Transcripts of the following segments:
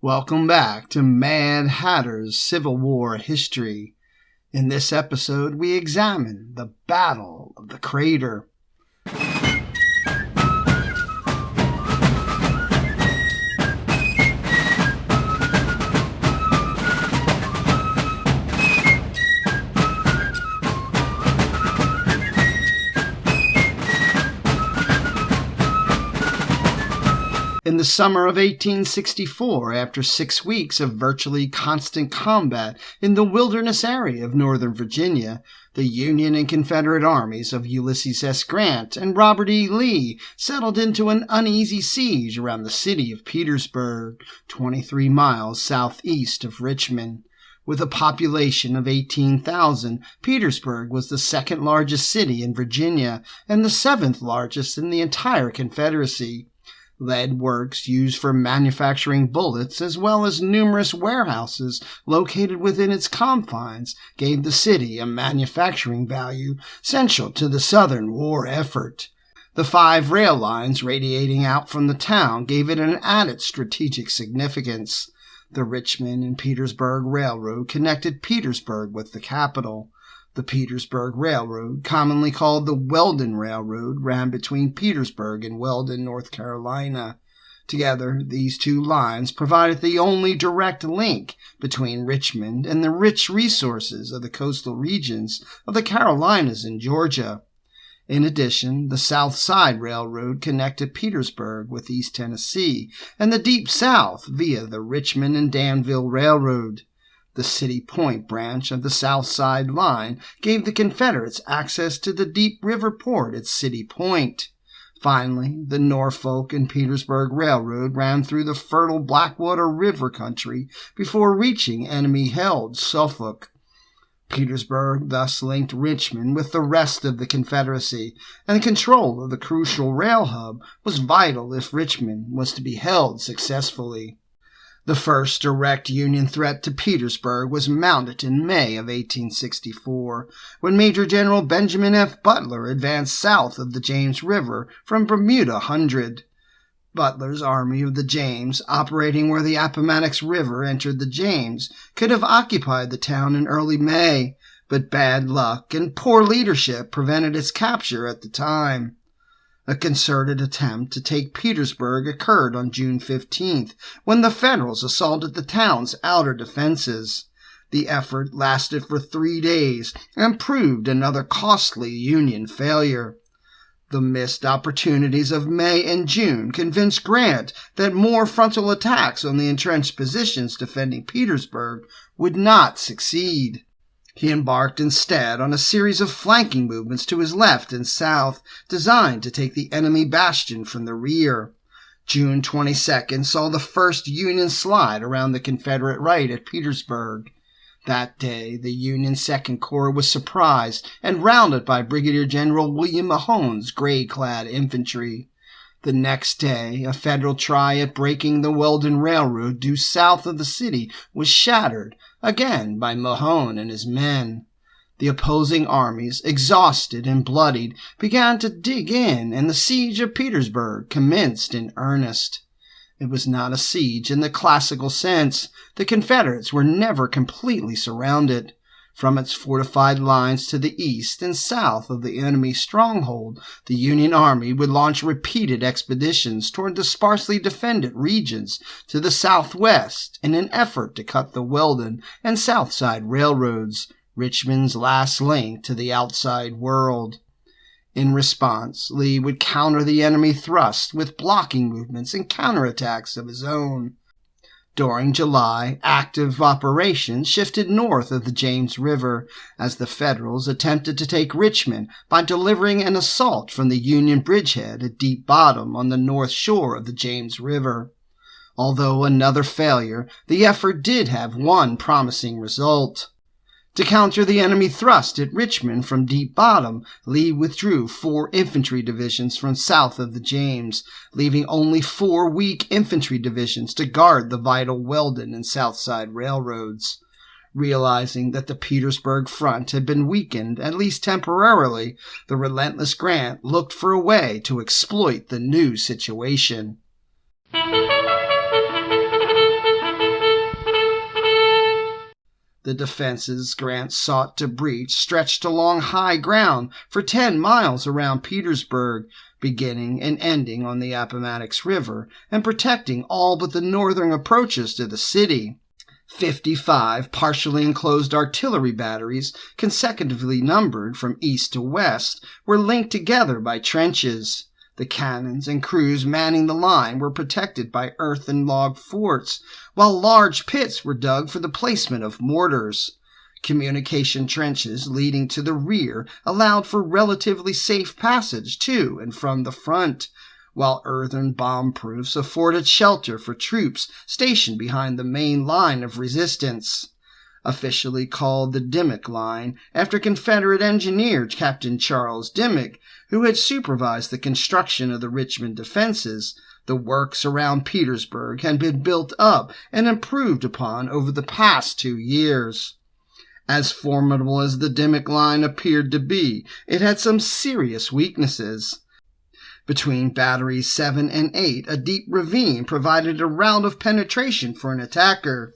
Welcome back to Mad Hatter's Civil War history. In this episode, we examine the Battle of the Crater. In the summer of 1864, after 6 weeks of virtually constant combat in the wilderness area of Northern Virginia, the Union and Confederate armies of Ulysses S. Grant and Robert E. Lee settled into an uneasy siege around the city of Petersburg, 23 miles southeast of Richmond. With a population of 18,000, Petersburg was the second largest city in Virginia and the seventh largest in the entire Confederacy. Lead works used for manufacturing bullets, as well as numerous warehouses located within its confines, gave the city a manufacturing value central to the Southern war effort. The 5 rail lines radiating out from the town gave it an added strategic significance. The Richmond and Petersburg Railroad connected Petersburg with the capital. The Petersburg Railroad, commonly called the Weldon Railroad, ran between Petersburg and Weldon, North Carolina. Together, these two lines provided the only direct link between Richmond and the rich resources of the coastal regions of the Carolinas and Georgia. In addition, the South Side Railroad connected Petersburg with East Tennessee and the Deep South via the Richmond and Danville Railroad. The City Point branch of the South Side Line gave the Confederates access to the Deep River port at City Point. Finally, the Norfolk and Petersburg Railroad ran through the fertile Blackwater River country before reaching enemy-held Suffolk. Petersburg thus linked Richmond with the rest of the Confederacy, and control of the crucial rail hub was vital if Richmond was to be held successfully. The first direct Union threat to Petersburg was mounted in May of 1864, when Major General Benjamin F. Butler advanced south of the James River from Bermuda Hundred. Butler's Army of the James, operating where the Appomattox River entered the James, could have occupied the town in early May, but bad luck and poor leadership prevented its capture at the time. A concerted attempt to take Petersburg occurred on June 15th, when the Federals assaulted the town's outer defenses. The effort lasted for 3 days and proved another costly Union failure. The missed opportunities of May and June convinced Grant that more frontal attacks on the entrenched positions defending Petersburg would not succeed. He embarked instead on a series of flanking movements to his left and south, designed to take the enemy bastion from the rear. June 22nd saw the first Union slide around the Confederate right at Petersburg. That day, the Union Second Corps was surprised and routed by Brigadier General William Mahone's gray-clad infantry. The next day, a Federal try at breaking the Weldon Railroad due south of the city was shattered, again by Mahone and his men. The opposing armies, exhausted and bloodied, began to dig in, and the Siege of Petersburg commenced in earnest. It was not a siege in the classical sense. The Confederates were never completely surrounded. From its fortified lines to the east and south of the enemy's stronghold, the Union Army would launch repeated expeditions toward the sparsely defended regions to the southwest in an effort to cut the Weldon and South Side Railroads, Richmond's last link to the outside world. In response, Lee would counter the enemy thrust with blocking movements and counterattacks of his own. During July, active operations shifted north of the James River as the Federals attempted to take Richmond by delivering an assault from the Union bridgehead at Deep Bottom on the north shore of the James River. Although another failure, the effort did have one promising result. To counter the enemy thrust at Richmond from Deep Bottom, Lee withdrew 4 infantry divisions from south of the James, leaving only 4 weak infantry divisions to guard the vital Weldon and South Side railroads. Realizing that the Petersburg front had been weakened, at least temporarily, the relentless Grant looked for a way to exploit the new situation. The defenses Grant sought to breach stretched along high ground for 10 miles around Petersburg, beginning and ending on the Appomattox River and protecting all but the northern approaches to the city. 55 partially enclosed artillery batteries, consecutively numbered from east to west, were linked together by trenches. The cannons and crews manning the line were protected by earth and log forts, while large pits were dug for the placement of mortars. Communication trenches leading to the rear allowed for relatively safe passage to and from the front, while earthen bomb-proofs afforded shelter for troops stationed behind the main line of resistance. Officially called the Dimmock Line, after Confederate engineer Captain Charles Dimmock, who had supervised the construction of the Richmond defenses, the works around Petersburg had been built up and improved upon over the past 2 years. As formidable as the Dimmock Line appeared to be, it had some serious weaknesses. Between Batteries 7 and 8, a deep ravine provided a route of penetration for an attacker.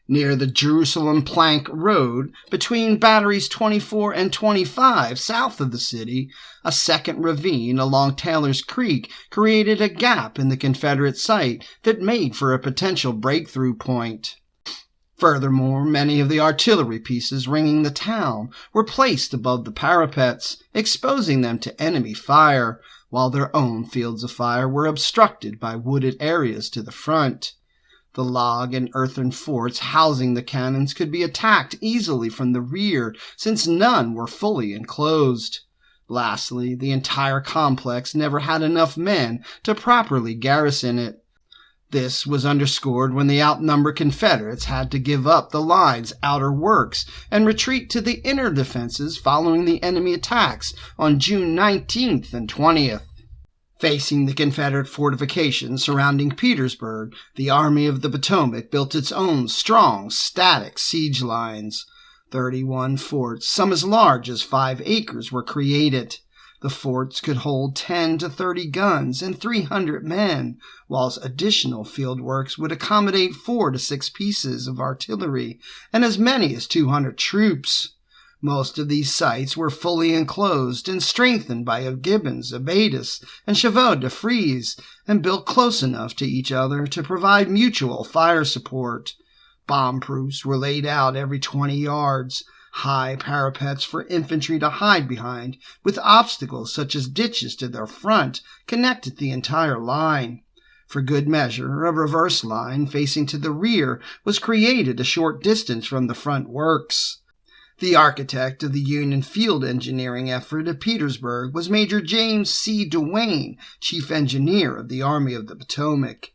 Near the Jerusalem Plank Road, between Batteries 24 and 25 south of the city, a second ravine along Taylor's Creek created a gap in the Confederate site that made for a potential breakthrough point. Furthermore, many of the artillery pieces ringing the town were placed above the parapets, exposing them to enemy fire, while their own fields of fire were obstructed by wooded areas to the front. The log and earthen forts housing the cannons could be attacked easily from the rear, since none were fully enclosed. Lastly, the entire complex never had enough men to properly garrison it. This was underscored when the outnumbered Confederates had to give up the line's outer works and retreat to the inner defenses following the enemy attacks on June 19th and 20th. Facing the Confederate fortifications surrounding Petersburg, the Army of the Potomac built its own strong, static siege lines. 31 forts, some as large as 5 acres, were created. The forts could hold 10 to 30 guns and 300 men, whilst additional field works would accommodate 4 to 6 pieces of artillery and as many as 200 troops. Most of these sites were fully enclosed and strengthened by Gibbons, Abatis, and Chevaux de Frise, and built close enough to each other to provide mutual fire support. Bomb-proofs were laid out every 20 yards, high parapets for infantry to hide behind, with obstacles such as ditches to their front connected the entire line. For good measure, a reverse line facing to the rear was created a short distance from the front works. The architect of the Union field engineering effort at Petersburg was Major James C. Duane, chief engineer of the Army of the Potomac.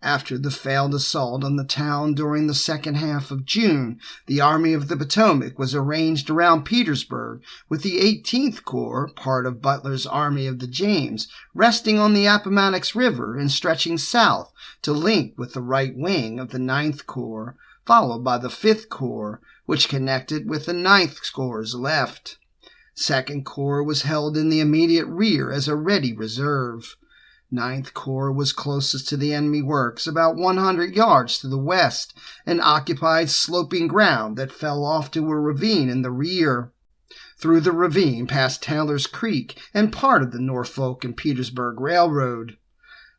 After the failed assault on the town during the second half of June, the Army of the Potomac was arranged around Petersburg, with the 18th Corps, part of Butler's Army of the James, resting on the Appomattox River and stretching south to link with the right wing of the 9th Corps, followed by the 5th Corps, which connected with the 9th Corps' left. 2nd Corps was held in the immediate rear as a ready reserve. 9th Corps was closest to the enemy works, about 100 yards to the west, and occupied sloping ground that fell off to a ravine in the rear. Through the ravine passed Taylor's Creek and part of the Norfolk and Petersburg Railroad.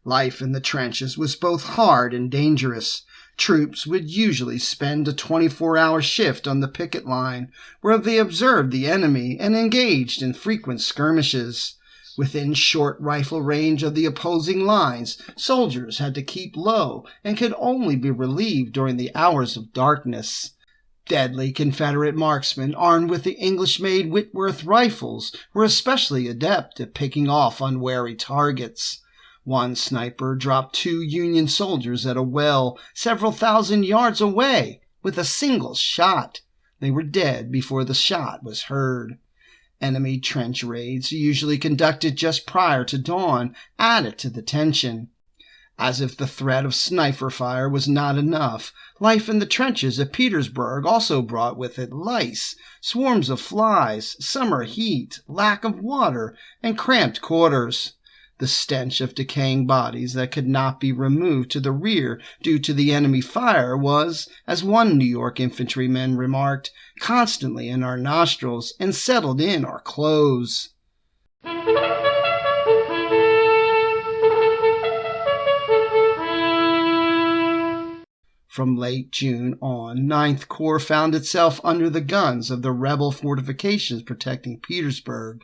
Life in the trenches was both hard and dangerous. Troops would usually spend a 24-hour shift on the picket line, where they observed the enemy and engaged in frequent skirmishes. Within short rifle range of the opposing lines, soldiers had to keep low and could only be relieved during the hours of darkness. Deadly Confederate marksmen armed with the English-made Whitworth rifles were especially adept at picking off unwary targets. One sniper dropped 2 Union soldiers at a well several thousand yards away with a single shot. They were dead before the shot was heard. Enemy trench raids, usually conducted just prior to dawn, added to the tension. As if the threat of sniper fire was not enough, life in the trenches at Petersburg also brought with it lice, swarms of flies, summer heat, lack of water, and cramped quarters. The stench of decaying bodies that could not be removed to the rear due to the enemy fire was, as one New York infantryman remarked, constantly in our nostrils and settled in our clothes. From late June on, 9th Corps found itself under the guns of the rebel fortifications protecting Petersburg.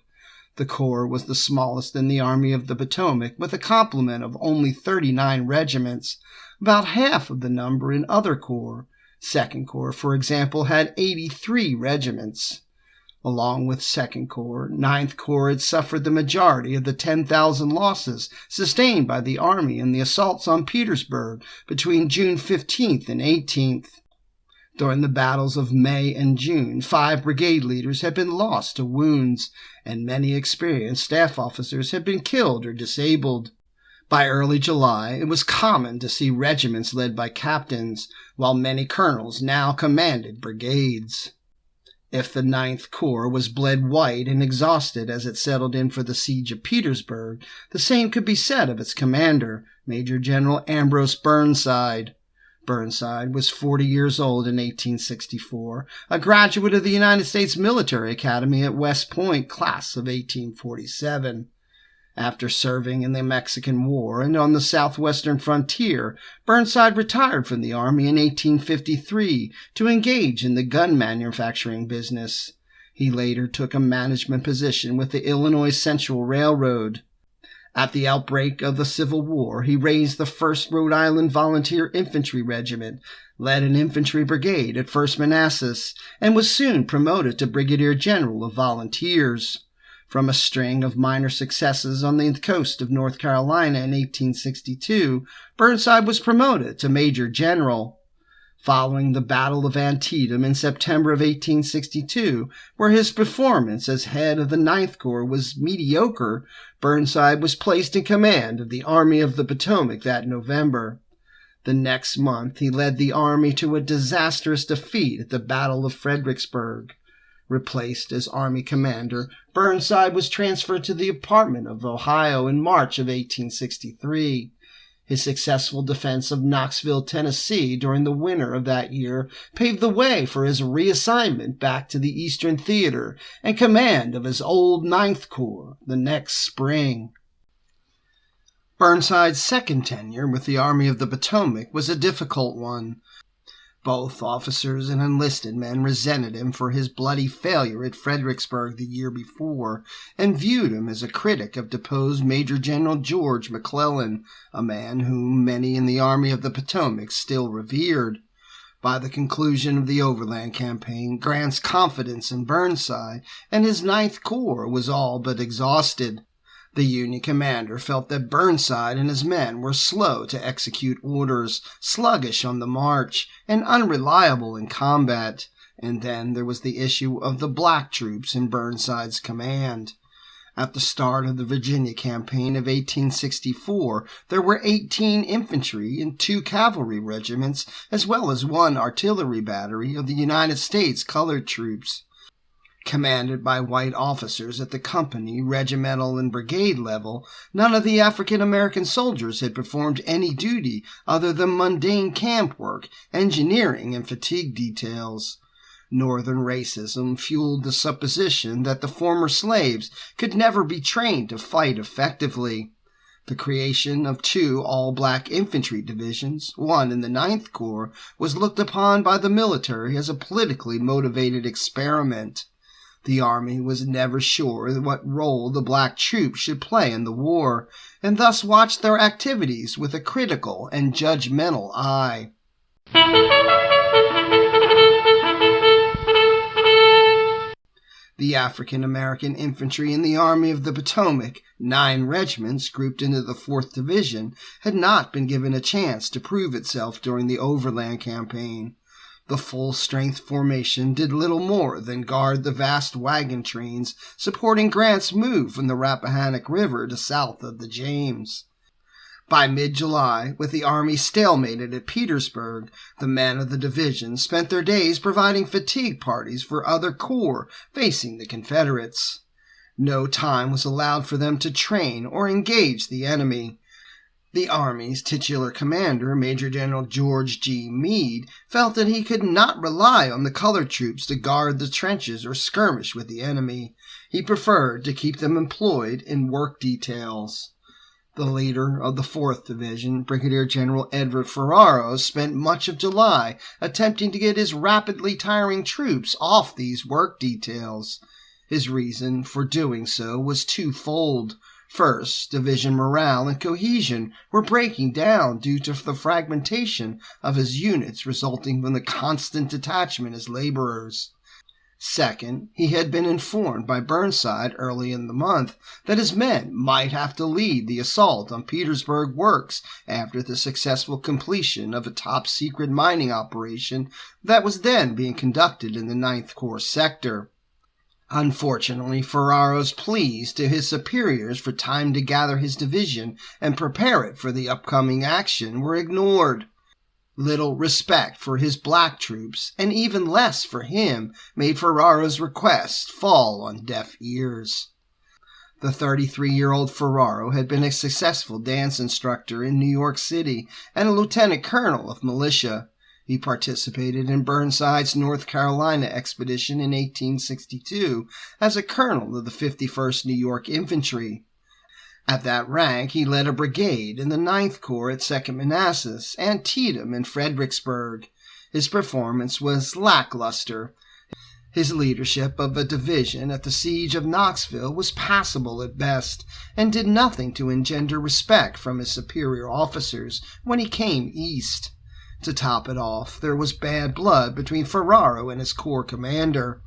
The Corps was the smallest in the Army of the Potomac, with a complement of only 39 regiments, about half of the number in other corps. 2nd Corps, for example, had 83 regiments. Along with 2nd Corps, 9th Corps had suffered the majority of the 10,000 losses sustained by the Army in the assaults on Petersburg between June 15th and 18th. During the battles of May and June, 5 brigade leaders had been lost to wounds, and many experienced staff officers had been killed or disabled. By early July, it was common to see regiments led by captains, while many colonels now commanded brigades. If the 9th Corps was bled white and exhausted as it settled in for the Siege of Petersburg, the same could be said of its commander, Major General Ambrose Burnside. Burnside was 40 years old in 1864, a graduate of the United States Military Academy at West Point, class of 1847. After serving in the Mexican War and on the southwestern frontier, Burnside retired from the Army in 1853 to engage in the gun manufacturing business. He later took a management position with the Illinois Central Railroad. At the outbreak of the Civil War, he raised the 1st Rhode Island Volunteer Infantry Regiment, led an infantry brigade at 1st Manassas, and was soon promoted to Brigadier General of Volunteers. From a string of minor successes on the coast of North Carolina in 1862, Burnside was promoted to Major General. Following the Battle of Antietam in September of 1862, where his performance as head of the 9th Corps was mediocre, Burnside was placed in command of the Army of the Potomac that November. The next month, he led the Army to a disastrous defeat at the Battle of Fredericksburg. Replaced as Army commander, Burnside was transferred to the Department of Ohio in March of 1863. His successful defense of Knoxville, Tennessee during the winter of that year paved the way for his reassignment back to the Eastern Theater and command of his old 9th Corps the next spring. Burnside's second tenure with the Army of the Potomac was a difficult one. Both officers and enlisted men resented him for his bloody failure at Fredericksburg the year before, and viewed him as a critic of deposed Major General George McClellan, a man whom many in the Army of the Potomac still revered. By the conclusion of the Overland Campaign, Grant's confidence in Burnside and his 9th Corps was all but exhausted. The Union commander felt that Burnside and his men were slow to execute orders, sluggish on the march, and unreliable in combat. And then there was the issue of the black troops in Burnside's command. At the start of the Virginia campaign of 1864, there were 18 infantry and 2 cavalry regiments, as well as 1 artillery battery of the United States colored troops. Commanded by white officers at the company, regimental, and brigade level, none of the African-American soldiers had performed any duty other than mundane camp work, engineering, and fatigue details. Northern racism fueled the supposition that the former slaves could never be trained to fight effectively. The creation of 2 all-black infantry divisions, one in the 9th Corps, was looked upon by the military as a politically motivated experiment. The Army was never sure what role the black troops should play in the war, and thus watched their activities with a critical and judgmental eye. The African-American infantry in the Army of the Potomac, 9 regiments grouped into the 4th Division, had not been given a chance to prove itself during the Overland Campaign. The full-strength formation did little more than guard the vast wagon trains supporting Grant's move from the Rappahannock River to south of the James. By mid-July, with the Army stalemated at Petersburg, the men of the division spent their days providing fatigue parties for other corps facing the Confederates. No time was allowed for them to train or engage the enemy. The Army's titular commander, Major General George G. Meade, felt that he could not rely on the colored troops to guard the trenches or skirmish with the enemy. He preferred to keep them employed in work details. The leader of the 4th Division, Brigadier General Edward Ferraro, spent much of July attempting to get his rapidly tiring troops off these work details. His reason for doing so was twofold. First, division morale and cohesion were breaking down due to the fragmentation of his units resulting from the constant detachment as laborers. Second, he had been informed by Burnside early in the month that his men might have to lead the assault on Petersburg works after the successful completion of a top-secret mining operation that was then being conducted in the 9th Corps sector. Unfortunately, Ferraro's pleas to his superiors for time to gather his division and prepare it for the upcoming action were ignored. Little respect for his black troops, and even less for him, made Ferraro's request fall on deaf ears. The 33-year-old Ferraro had been a successful dance instructor in New York City and a lieutenant colonel of militia. He participated in Burnside's North Carolina expedition in 1862 as a colonel of the 51st New York Infantry. At that rank, he led a brigade in the 9th Corps at 2nd Manassas, Antietam, and Fredericksburg. His performance was lackluster. His leadership of a division at the Siege of Knoxville was passable at best, and did nothing to engender respect from his superior officers when he came east. To top it off, there was bad blood between Ferraro and his corps commander.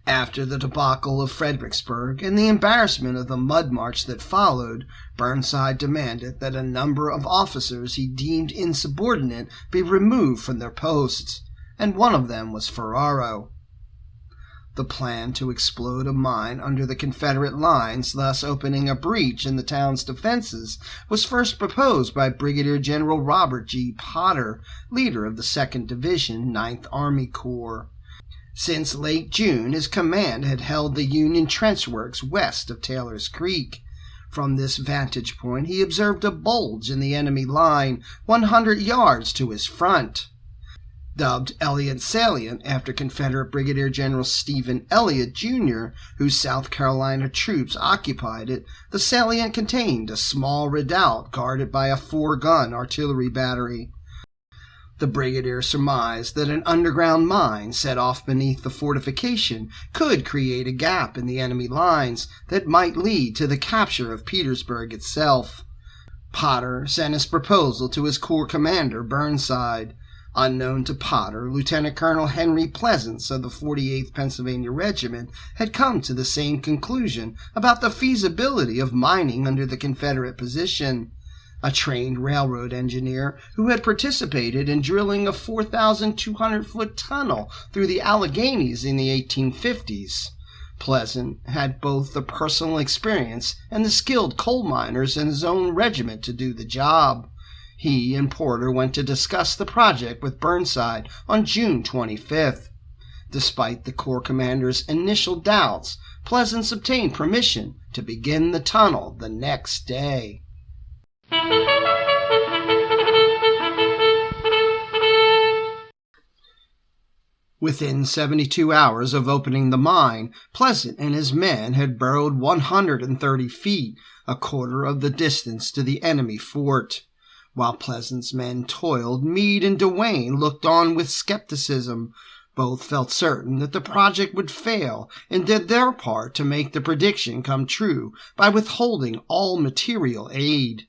After the debacle of Fredericksburg and the embarrassment of the mud march that followed, Burnside demanded that a number of officers he deemed insubordinate be removed from their posts, and one of them was Ferraro. The plan to explode a mine under the Confederate lines, thus opening a breach in the town's defenses, was first proposed by Brigadier General Robert G. Potter, leader of the 2nd Division, 9th Army Corps. Since late June, his command had held the Union trench works west of Taylor's Creek. From this vantage point, he observed a bulge in the enemy line 100 yards to his front. Dubbed Elliott Salient after Confederate Brigadier General Stephen Elliott, Jr., whose South Carolina troops occupied it, the salient contained a small redoubt guarded by a 4-gun artillery battery. The brigadier surmised that an underground mine set off beneath the fortification could create a gap in the enemy lines that might lead to the capture of Petersburg itself. Potter sent his proposal to his corps commander, Burnside. Unknown to Potter, Lieutenant Colonel Henry Pleasants of the 48th Pennsylvania Regiment had come to the same conclusion about the feasibility of mining under the Confederate position. A trained railroad engineer who had participated in drilling a 4,200-foot tunnel through the Alleghenies in the 1850s. Pleasant had both the personal experience and the skilled coal miners in his own regiment to do the job. He and Porter went to discuss the project with Burnside on June 25th. Despite the Corps commander's initial doubts, Pleasants obtained permission to begin the tunnel the next day. Within 72 hours of opening the mine, Pleasant and his men had burrowed 130 feet, a quarter of the distance to the enemy fort. While Pleasant's men toiled, Meade and Duane looked on with skepticism. Both felt certain that the project would fail and did their part to make the prediction come true by withholding all material aid.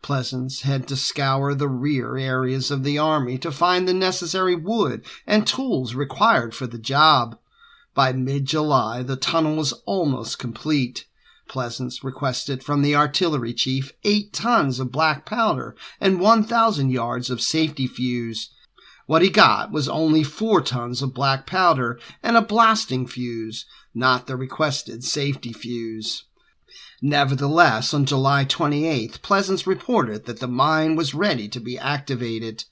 Pleasants had to scour the rear areas of the army to find the necessary wood and tools required for the job. By mid-July, the tunnel was almost complete. Pleasants requested from the artillery chief 8 tons of black powder and 1,000 yards of safety fuse. What he got was only 4 tons of black powder and a blasting fuse, not the requested safety fuse. Nevertheless, on July 28th, Pleasants reported that the mine was ready to be activated.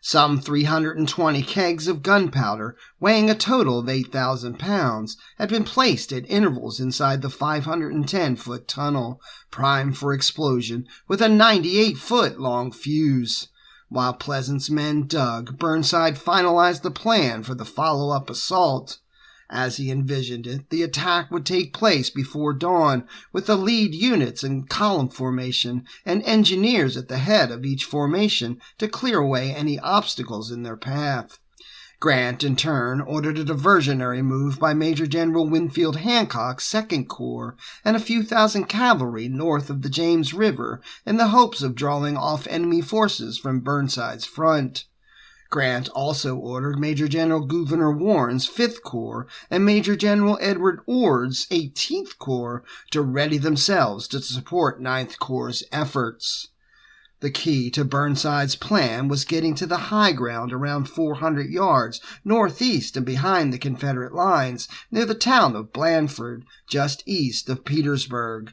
Some 320 kegs of gunpowder, weighing a total of 8,000 pounds, had been placed at intervals inside the 510-foot tunnel, primed for explosion with a 98-foot-long fuse. While Pleasant's men dug, Burnside finalized the plan for the follow-up assault. As he envisioned it, the attack would take place before dawn, with the lead units in column formation and engineers at the head of each formation to clear away any obstacles in their path. Grant, in turn, ordered a diversionary move by Major General Winfield Hancock's 2nd Corps and a few thousand cavalry north of the James River in the hopes of drawing off enemy forces from Burnside's front. Grant also ordered Major General Gouverneur Warren's 5th Corps and Major General Edward Ord's 18th Corps to ready themselves to support 9th Corps' efforts. The key to Burnside's plan was getting to the high ground around 400 yards northeast and behind the Confederate lines near the town of Blandford, just east of Petersburg.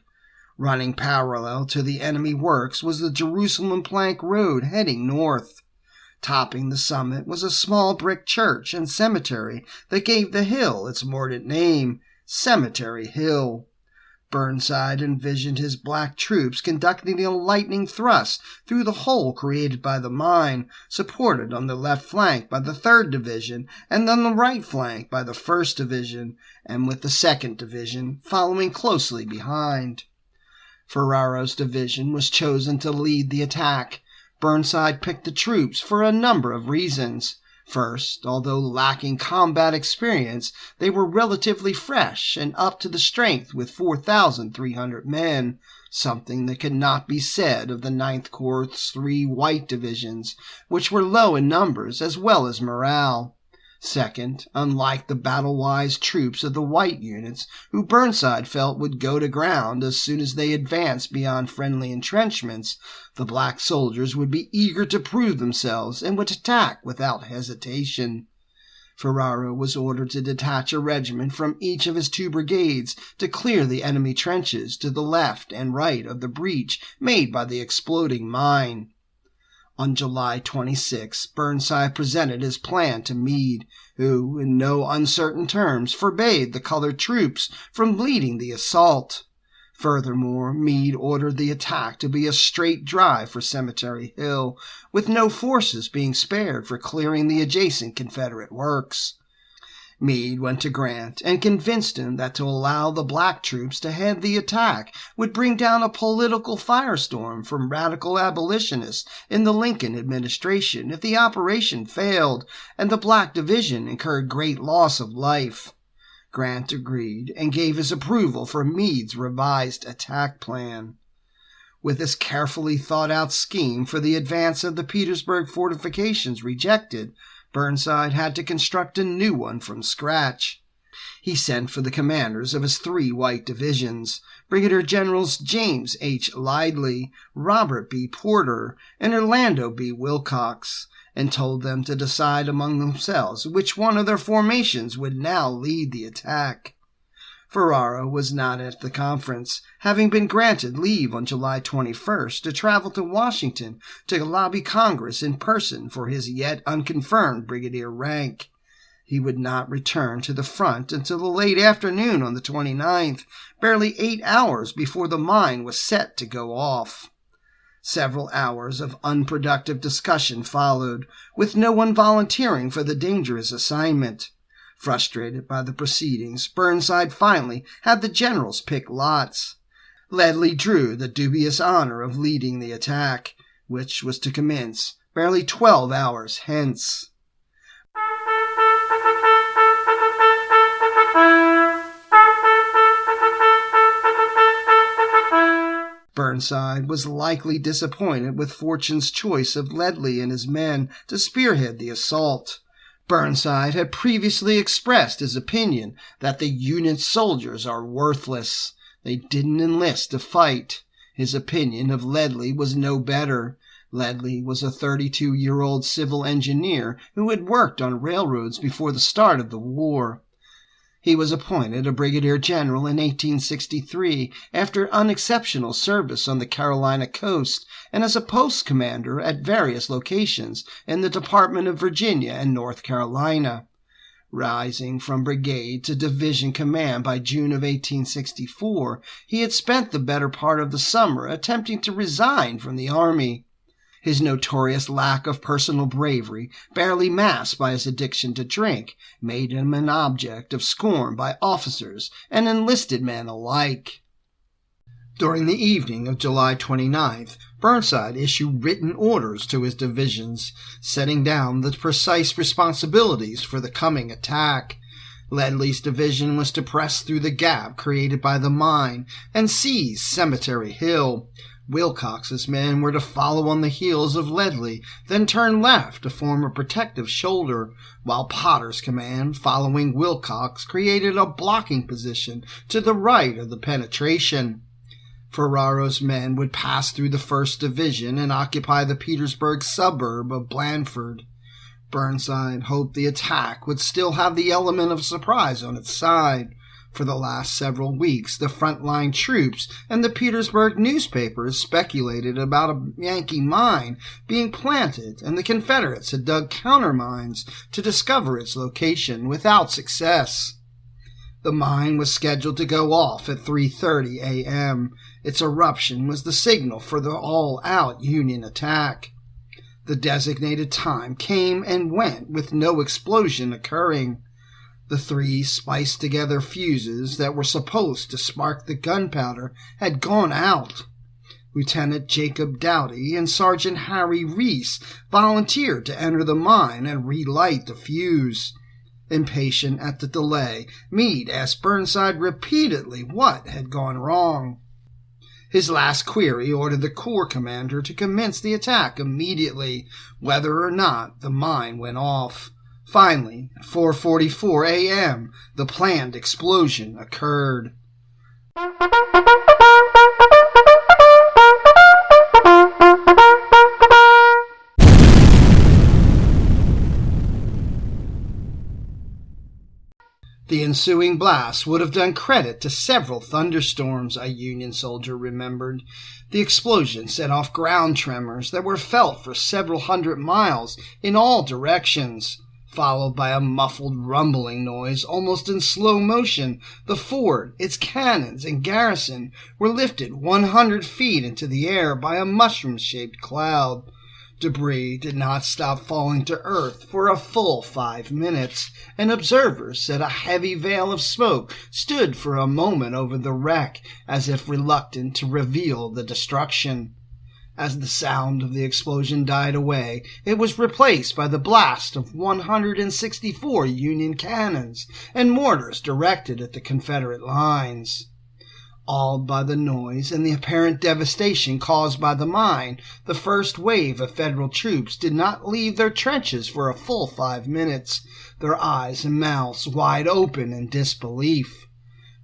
Running parallel to the enemy works was the Jerusalem Plank Road heading north. Topping the summit was a small brick church and cemetery that gave the hill its mordant name, Cemetery Hill. Burnside envisioned his black troops conducting a lightning thrust through the hole created by the mine, supported on the left flank by the 3rd Division and on the right flank by the 1st Division, and with the 2nd Division following closely behind. Ferraro's division was chosen to lead the attack. Burnside picked the troops for a number of reasons. First, although lacking combat experience, they were relatively fresh and up to the strength with 4,300 men, something that could not be said of the 9th Corps' 3 white divisions, which were low in numbers as well as morale. Second, unlike the battle-wise troops of the white units, who Burnside felt would go to ground as soon as they advanced beyond friendly entrenchments, the black soldiers would be eager to prove themselves and would attack without hesitation. Ferraro was ordered to detach a regiment from each of his 2 brigades to clear the enemy trenches to the left and right of the breach made by the exploding mine. On July 26, Burnside presented his plan to Meade, who, in no uncertain terms, forbade the colored troops from leading the assault. Furthermore, Meade ordered the attack to be a straight drive for Cemetery Hill, with no forces being spared for clearing the adjacent Confederate works. Meade went to Grant and convinced him that to allow the black troops to head the attack would bring down a political firestorm from radical abolitionists in the Lincoln administration if the operation failed and the black division incurred great loss of life. Grant agreed and gave his approval for Meade's revised attack plan. With this carefully thought-out scheme for the advance of the Petersburg fortifications rejected, Burnside had to construct a new one from scratch. He sent for the commanders of his 3 white divisions, Brigadier Generals James H. Lidley, Robert B. Porter, and Orlando B. Wilcox, and told them to decide among themselves which one of their formations would now lead the attack. Ferraro was not at the conference, having been granted leave on July 21st to travel to Washington to lobby Congress in person for his yet unconfirmed brigadier rank. He would not return to the front until the late afternoon on the 29th, barely 8 hours before the mine was set to go off. Several hours of unproductive discussion followed, with no one volunteering for the dangerous assignment. Frustrated by the proceedings, Burnside finally had the generals pick lots. Ledlie drew the dubious honor of leading the attack, which was to commence barely 12 hours hence. Burnside was likely disappointed with Fortune's choice of Ledlie and his men to spearhead the assault. Burnside had previously expressed his opinion that the Union's soldiers are worthless. They didn't enlist to fight. His opinion of Ledlie was no better. Ledlie was a 32-year-old civil engineer who had worked on railroads before the start of the war. He was appointed a brigadier general in 1863 after unexceptional service on the Carolina coast and as a post commander at various locations in the Department of Virginia and North Carolina. Rising from brigade to division command by June of 1864, he had spent the better part of the summer attempting to resign from the Army. His notorious lack of personal bravery, barely masked by his addiction to drink, made him an object of scorn by officers and enlisted men alike. During the evening of July 29th, Burnside issued written orders to his divisions, setting down the precise responsibilities for the coming attack. Ledley's division was to press through the gap created by the mine and seize Cemetery Hill. Wilcox's men were to follow on the heels of Ledley, then turn left to form a protective shoulder, while Potter's command, following Wilcox, created a blocking position to the right of the penetration. Ferraro's men would pass through the 1st Division and occupy the Petersburg suburb of Blandford. Burnside hoped the attack would still have the element of surprise on its side. For the last several weeks, the frontline troops and the Petersburg newspapers speculated about a Yankee mine being planted, and the Confederates had dug countermines to discover its location without success. The mine was scheduled to go off at 3:30 a.m. Its eruption was the signal for the all-out Union attack. The designated time came and went with no explosion occurring. The 3 spiced-together fuses that were supposed to spark the gunpowder had gone out. Lieutenant Jacob Doughty and Sergeant Harry Reese volunteered to enter the mine and relight the fuse. Impatient at the delay, Meade asked Burnside repeatedly what had gone wrong. His last query ordered the Corps commander to commence the attack immediately, whether or not the mine went off. Finally, at 4:44 a.m., the planned explosion occurred. The ensuing blast would have done credit to several thunderstorms, a Union soldier remembered. The explosion set off ground tremors that were felt for several hundred miles in all directions. Followed by a muffled rumbling noise almost in slow motion, the fort, its cannons, and garrison were lifted 100 feet into the air by a mushroom-shaped cloud. Debris did not stop falling to earth for a full 5 minutes, and observers said a heavy veil of smoke stood for a moment over the wreck, as if reluctant to reveal the destruction. As the sound of the explosion died away, it was replaced by the blast of 164 Union cannons and mortars directed at the Confederate lines. Awed by the noise and the apparent devastation caused by the mine, the first wave of Federal troops did not leave their trenches for a full 5 minutes, their eyes and mouths wide open in disbelief.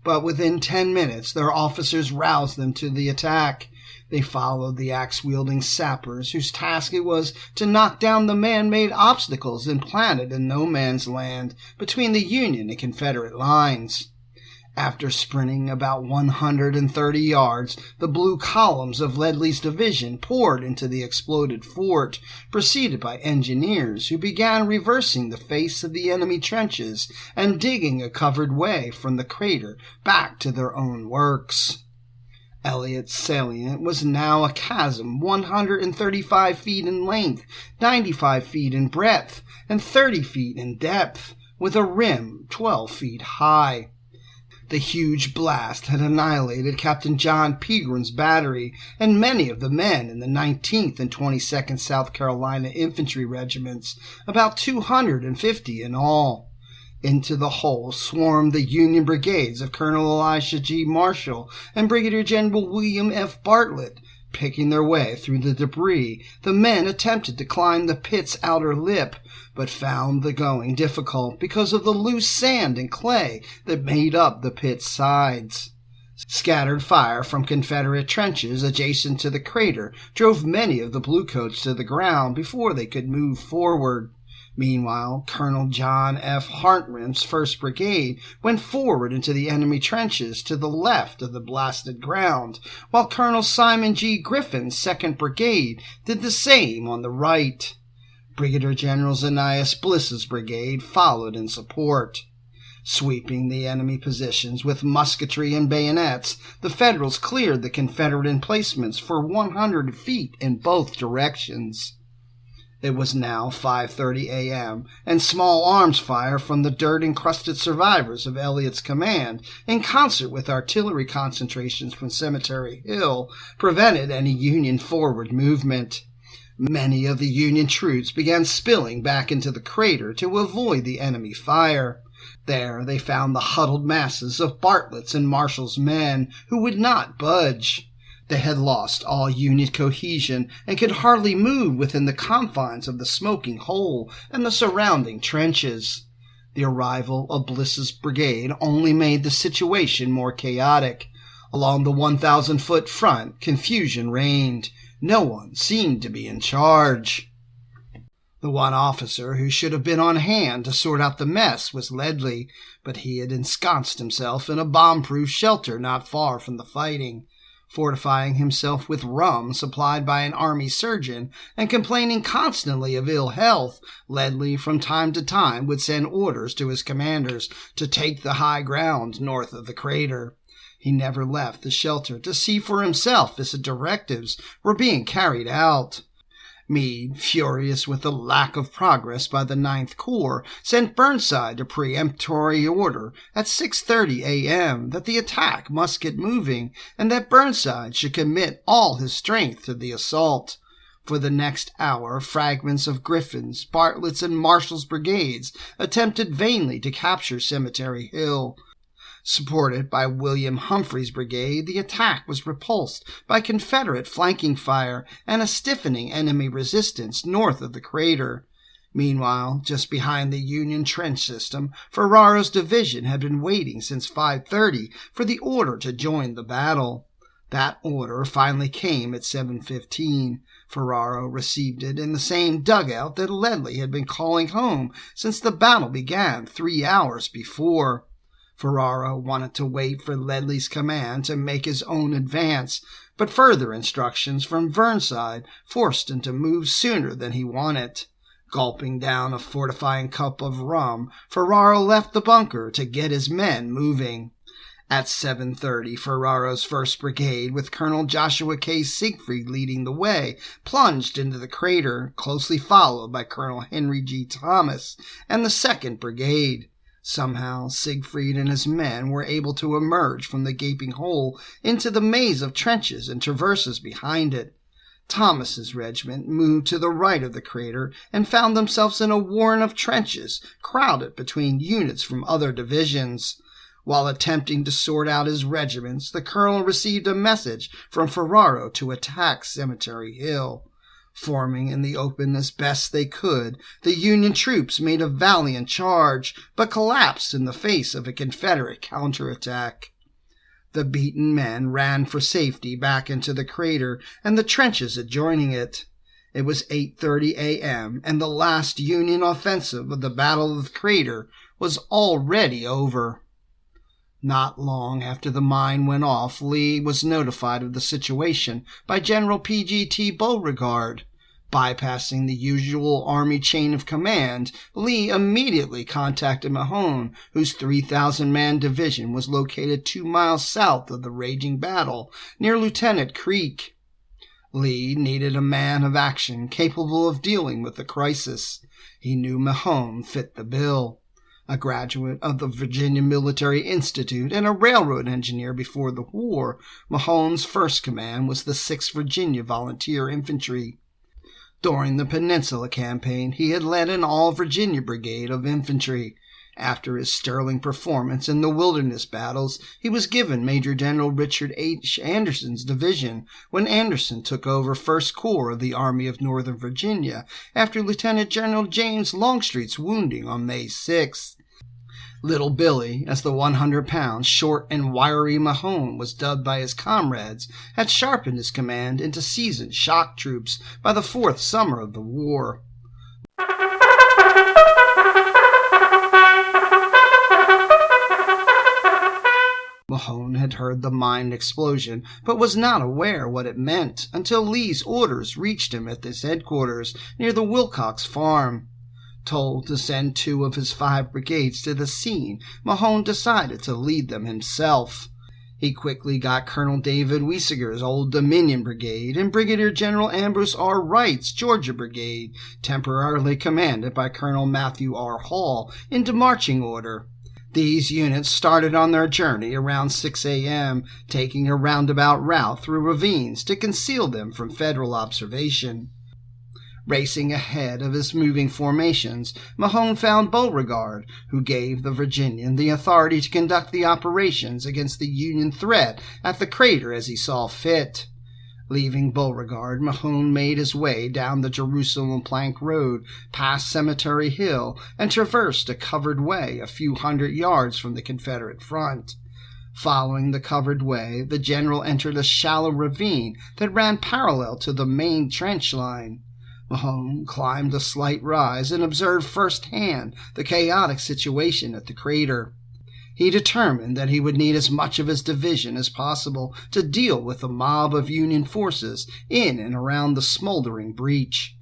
But within 10 minutes, their officers roused them to the attack. They followed the axe-wielding sappers, whose task it was to knock down the man-made obstacles implanted in no man's land between the Union and Confederate lines. After sprinting about 130 yards, the blue columns of Ledley's division poured into the exploded fort, preceded by engineers who began reversing the face of the enemy trenches and digging a covered way from the crater back to their own works. Elliott's salient was now a chasm 135 feet in length, 95 feet in breadth, and 30 feet in depth, with a rim 12 feet high. The huge blast had annihilated Captain John Pegram's battery and many of the men in the 19th and 22nd South Carolina Infantry regiments, about 250 in all. Into the hole swarmed the Union brigades of Colonel Elisha G. Marshall and Brigadier General William F. Bartlett. Picking their way through the debris, the men attempted to climb the pit's outer lip, but found the going difficult because of the loose sand and clay that made up the pit's sides. Scattered fire from Confederate trenches adjacent to the crater drove many of the bluecoats to the ground before they could move forward. Meanwhile, Colonel John F. Hartranft's 1st Brigade went forward into the enemy trenches to the left of the blasted ground, while Colonel Simon G. Griffin's 2nd Brigade did the same on the right. Brigadier General Zanias Bliss's brigade followed in support. Sweeping the enemy positions with musketry and bayonets, the Federals cleared the Confederate emplacements for 100 feet in both directions. It was now 5:30 a.m., and small arms fire from the dirt-encrusted survivors of Elliott's command, in concert with artillery concentrations from Cemetery Hill, prevented any Union forward movement. Many of the Union troops began spilling back into the crater to avoid the enemy fire. There they found the huddled masses of Bartlett's and Marshall's men, who would not budge. They had lost all Union cohesion and could hardly move within the confines of the smoking hole and the surrounding trenches. The arrival of Bliss's brigade only made the situation more chaotic. Along the 1,000-foot front, confusion reigned. No one seemed to be in charge. The one officer who should have been on hand to sort out the mess was Ledlie, but he had ensconced himself in a bomb-proof shelter not far from the fighting. Fortifying himself with rum supplied by an army surgeon and complaining constantly of ill health, Ledlie from time to time would send orders to his commanders to take the high ground north of the crater. He never left the shelter to see for himself if the directives were being carried out. Meade, furious with the lack of progress by the Ninth Corps, sent Burnside a peremptory order at 6:30 a.m. that the attack must get moving and that Burnside should commit all his strength to the assault. For the next hour, fragments of Griffin's, Bartlett's, and Marshall's brigades attempted vainly to capture Cemetery Hill. Supported by William Humphrey's brigade, the attack was repulsed by Confederate flanking fire and a stiffening enemy resistance north of the crater. Meanwhile, just behind the Union trench system, Ferraro's division had been waiting since 5:30 for the order to join the battle. That order finally came at 7:15. Ferraro received it in the same dugout that Ledlie had been calling home since the battle began 3 hours before. Ferraro wanted to wait for Ledlie's command to make his own advance, but further instructions from Burnside forced him to move sooner than he wanted. Gulping down a fortifying cup of rum, Ferraro left the bunker to get his men moving. At 7:30, Ferraro's 1st Brigade, with Colonel Joshua K. Siegfried leading the way, plunged into the crater, closely followed by Colonel Henry G. Thomas and the 2nd Brigade. Somehow, Siegfried and his men were able to emerge from the gaping hole into the maze of trenches and traverses behind it. Thomas's regiment moved to the right of the crater and found themselves in a warren of trenches, crowded between units from other divisions. While attempting to sort out his regiments, the colonel received a message from Ferraro to attack Cemetery Hill. Forming in the open as best they could, the Union troops made a valiant charge, but collapsed in the face of a Confederate counterattack. The beaten men ran for safety back into the crater and the trenches adjoining it. It was 8:30 a.m., and the last Union offensive of the Battle of the Crater was already over. Not long after the mine went off, Lee was notified of the situation by General P.G.T. Beauregard. Bypassing the usual Army chain of command, Lee immediately contacted Mahone, whose 3,000-man division was located 2 miles south of the raging battle, near Lieutenant Creek. Lee needed a man of action capable of dealing with the crisis. He knew Mahone fit the bill. A graduate of the Virginia Military Institute and a railroad engineer before the war, Mahone's first command was the 6th Virginia Volunteer Infantry. During the Peninsula Campaign, he had led an all-Virginia brigade of infantry. After his sterling performance in the Wilderness battles, he was given Major General Richard H. Anderson's division when Anderson took over 1st Corps of the Army of Northern Virginia after Lieutenant General James Longstreet's wounding on May 6th. Little Billy, as the 100-pound, short and wiry Mahone was dubbed by his comrades, had sharpened his command into seasoned shock troops by the 4th summer of the war. heard the mine explosion, but was not aware what it meant until Lee's orders reached him at his headquarters near the Wilcox farm. Told to send 2 of his 5 brigades to the scene, Mahone decided to lead them himself. He quickly got Colonel David Weisiger's Old Dominion Brigade and Brigadier General Ambrose R. Wright's Georgia Brigade, temporarily commanded by Colonel Matthew R. Hall, into marching order. These units started on their journey around 6 a.m., taking a roundabout route through ravines to conceal them from Federal observation. Racing ahead of his moving formations, Mahone found Beauregard, who gave the Virginian the authority to conduct the operations against the Union threat at the crater as he saw fit. Leaving Beauregard, Mahone made his way down the Jerusalem Plank Road, past Cemetery Hill, and traversed a covered way a few hundred yards from the Confederate front. Following the covered way, the general entered a shallow ravine that ran parallel to the main trench line. Mahone climbed a slight rise and observed firsthand the chaotic situation at the crater. He determined that he would need as much of his division as possible to deal with the mob of Union forces in and around the smoldering breach.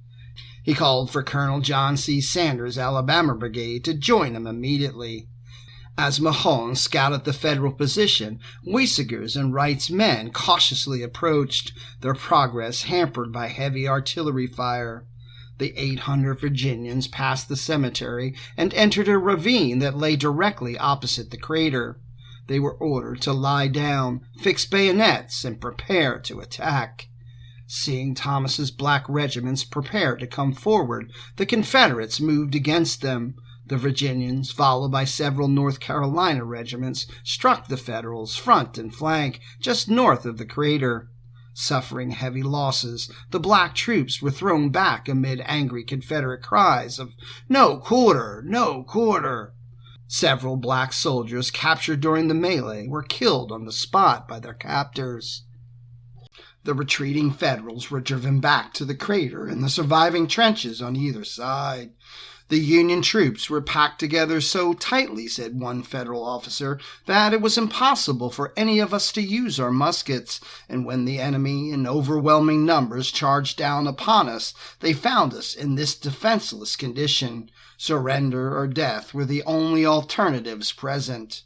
He called for Colonel John C. Sanders' Alabama Brigade to join him immediately. As Mahone scouted the Federal position, Weisiger's and Wright's men cautiously approached, their progress hampered by heavy artillery fire. The 800 Virginians passed the cemetery and entered a ravine that lay directly opposite the crater. They were ordered to lie down, fix bayonets, and prepare to attack. Seeing Thomas's black regiments prepare to come forward, the Confederates moved against them. The Virginians, followed by several North Carolina regiments, struck the Federals front and flank just north of the crater. Suffering heavy losses, the black troops were thrown back amid angry Confederate cries of "No quarter! No quarter!" Several black soldiers captured during the melee were killed on the spot by their captors. The retreating Federals were driven back to the crater and the surviving trenches on either side. The Union troops were packed together so tightly, said one Federal officer, that it was impossible for any of us to use our muskets, and when the enemy in overwhelming numbers charged down upon us, they found us in this defenseless condition. Surrender or death were the only alternatives present.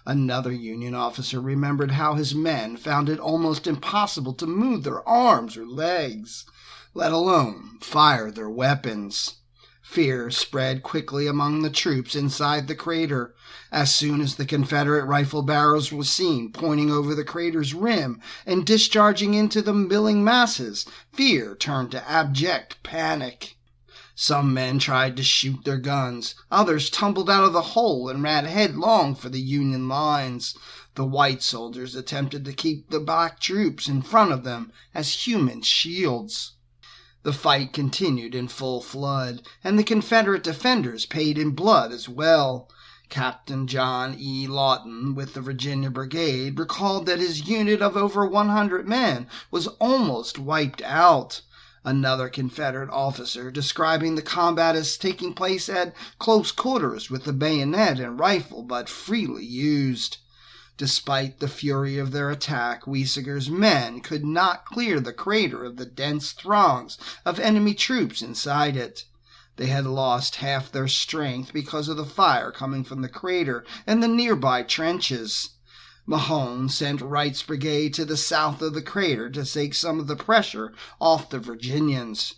Another Union officer remembered how his men found it almost impossible to move their arms or legs, let alone fire their weapons. Fear spread quickly among the troops inside the crater. As soon as the Confederate rifle barrels were seen pointing over the crater's rim and discharging into the milling masses, fear turned to abject panic. Some men tried to shoot their guns. Others tumbled out of the hole and ran headlong for the Union lines. The white soldiers attempted to keep the black troops in front of them as human shields. The fight continued in full flood, and the Confederate defenders paid in blood as well. Captain John E. Lawton, with the Virginia Brigade, recalled that his unit of over 100 men was almost wiped out. Another Confederate officer, describing the combat as taking place at close quarters with the bayonet and rifle but freely used. Despite the fury of their attack, Weisiger's men could not clear the crater of the dense throngs of enemy troops inside it. They had lost half their strength because of the fire coming from the crater and the nearby trenches. Mahone sent Wright's brigade to the south of the crater to take some of the pressure off the Virginians.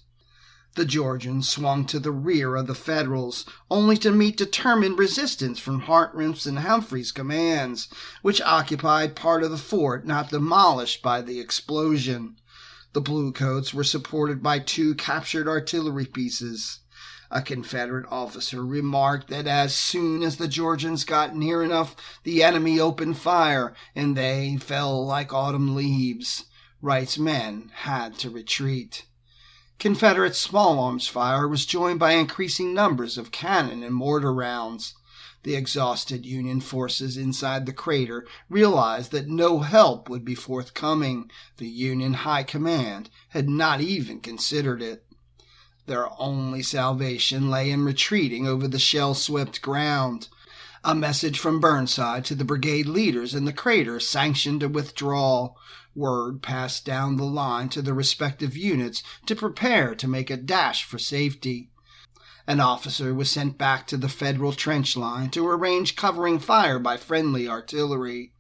The Georgians swung to the rear of the Federals, only to meet determined resistance from Hartranft's and Humphrey's commands, which occupied part of the fort not demolished by the explosion. The Bluecoats were supported by 2 captured artillery pieces. A Confederate officer remarked that as soon as the Georgians got near enough, the enemy opened fire, and they fell like autumn leaves. Wright's men had to retreat. Confederate small arms fire was joined by increasing numbers of cannon and mortar rounds. The exhausted Union forces inside the crater realized that no help would be forthcoming. The Union High Command had not even considered it. Their only salvation lay in retreating over the shell-swept ground. A message from Burnside to the brigade leaders in the crater sanctioned a withdrawal. Word passed down the line to the respective units to prepare to make a dash for safety. An officer was sent back to the Federal trench line to arrange covering fire by friendly artillery.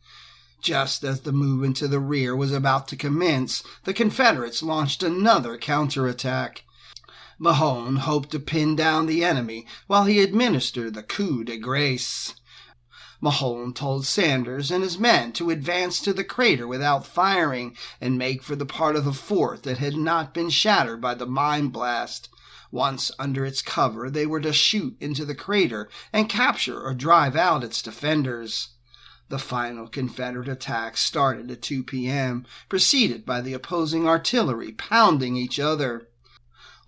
Just as the movement to the rear was about to commence, the Confederates launched another counterattack. Mahone hoped to pin down the enemy while he administered the coup de grace. Mahone told Sanders and his men to advance to the crater without firing and make for the part of the fort that had not been shattered by the mine blast. Once under its cover, they were to shoot into the crater and capture or drive out its defenders. The final Confederate attack started at 2 p.m., preceded by the opposing artillery pounding each other.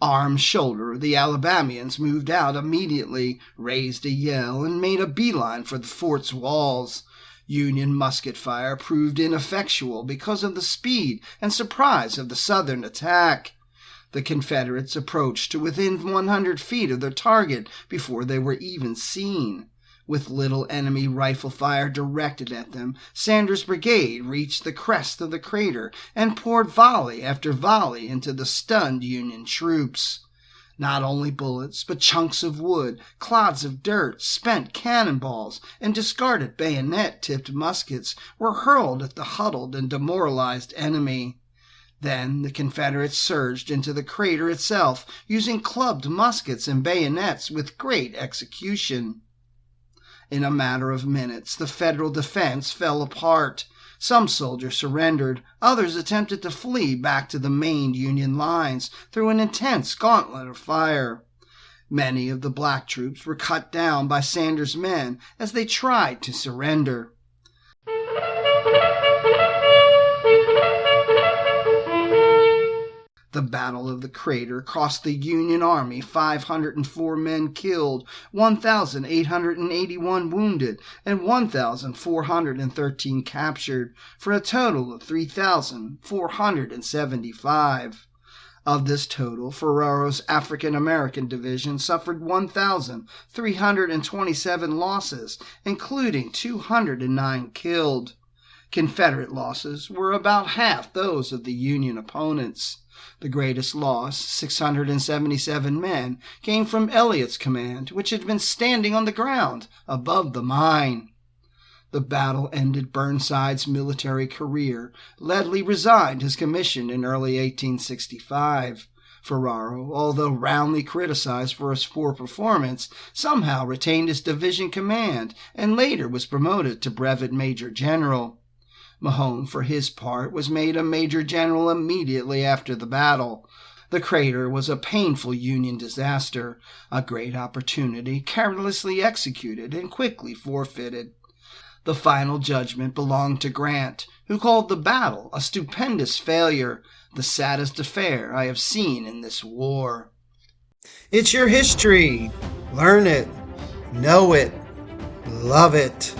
Armed shoulder, the Alabamians moved out immediately, raised a yell, and made a beeline for the fort's walls. Union musket fire proved ineffectual because of the speed and surprise of the Southern attack. The Confederates approached to within 100 feet of their target before they were even seen. With little enemy rifle fire directed at them, Sanders' brigade reached the crest of the crater and poured volley after volley into the stunned Union troops. Not only bullets, but chunks of wood, clods of dirt, spent cannonballs, and discarded bayonet-tipped muskets were hurled at the huddled and demoralized enemy. Then the Confederates surged into the crater itself, using clubbed muskets and bayonets with great execution. In a matter of minutes, the Federal defense fell apart. Some soldiers surrendered. Others attempted to flee back to the main Union lines through an intense gauntlet of fire. Many of the black troops were cut down by Sanders' men as they tried to surrender. The Battle of the Crater cost the Union Army 504 men killed, 1,881 wounded, and 1,413 captured, for a total of 3,475. Of this total, Ferrero's African-American division suffered 1,327 losses, including 209 killed. Confederate losses were about half those of the Union opponents. The greatest loss, 677 men, came from Elliott's command, which had been standing on the ground above the mine. The battle ended Burnside's military career. Ledlie resigned his commission in early 1865. Ferrero, although roundly criticized for his poor performance, somehow retained his division command and later was promoted to brevet major general. Mahone, for his part, was made a major general immediately after the battle. The crater was a painful Union disaster, a great opportunity carelessly executed and quickly forfeited. The final judgment belonged to Grant, who called the battle a stupendous failure, the saddest affair I have seen in this war. It's your history. Learn it, know it, love it.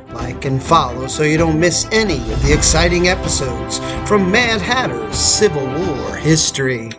Like and follow so you don't miss any of the exciting episodes from Mad Hatter's Civil War history.